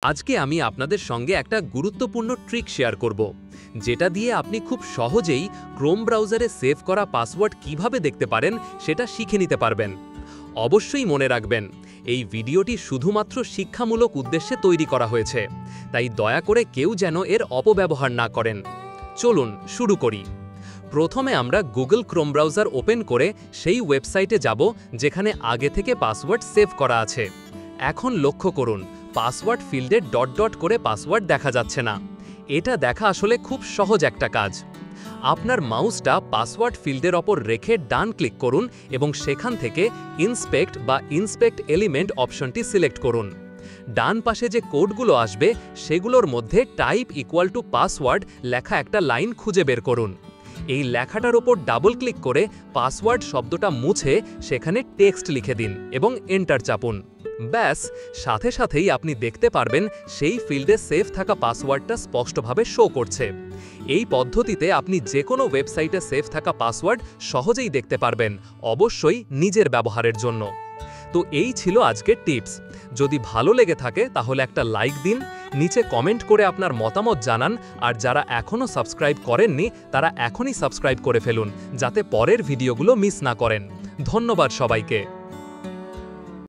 আজকে আমি আপনাদের সঙ্গে একটা গুরুত্বপূর্ণ ট্রিক শেয়ার করব যেটা দিয়ে আপনি খুব সহজেই ক্রোম ব্রাউজারে সেভ করা পাসওয়ার্ড কিভাবে দেখতে পারেন সেটা শিখে নিতে পারবেন। অবশ্যই মনে রাখবেন, এই ভিডিওটি শুধুমাত্র শিক্ষামূলক উদ্দেশ্যে তৈরি করা হয়েছে, তাই দয়া করে কেউ যেন এর অপব্যবহার না করেন। চলুন শুরু করি। প্রথমে আমরা গুগল ক্রোম ব্রাউজার ওপেন করে সেই ওয়েবসাইটে যাব যেখানে আগে থেকে পাসওয়ার্ড সেভ করা আছে। এখন লক্ষ্য করুন, পাসওয়ার্ড ফিল্ডে ডট ডট করে পাসওয়ার্ড দেখা যাচ্ছে না। এটা দেখা আসলে খুব সহজ একটা কাজ। আপনার মাউসটা পাসওয়ার্ড ফিল্ডের ওপর রেখে ডান ক্লিক করুন এবং সেখান থেকে ইন্সপেক্ট এলিমেন্ট অপশনটি সিলেক্ট করুন। ডান পাশে যে কোডগুলো আসবে সেগুলোর মধ্যে টাইপ ইকুয়াল টু পাসওয়ার্ড লেখা একটা লাইন খুঁজে বের করুন। এই লেখাটার ওপর ডাবল ক্লিক করে পাসওয়ার্ড শব্দটা মুছে সেখানে টেক্সট লিখে দিন এবং এন্টার চাপুন। ব্যাস, সাথে সাথেই আপনি দেখতে পারবেন সেই ফিল্ডে সেভ থাকা পাসওয়ার্ডটা স্পষ্টভাবে শো করছে। এই পদ্ধতিতে আপনি যে কোনো ওয়েবসাইটে সেভ থাকা পাসওয়ার্ড সহজেই দেখতে পারবেন, অবশ্যই নিজের ব্যবহারের জন্য। তো এই ছিল আজকের টিপস। যদি ভালো লেগে থাকে তাহলে একটা লাইক দিন, নিচে কমেন্ট করে আপনার মতামত জানান, আর যারা এখনও সাবস্ক্রাইব করেননি তারা এখনই সাবস্ক্রাইব করে ফেলুন যাতে পরের ভিডিওগুলো মিস না করেন। ধন্যবাদ সবাইকে।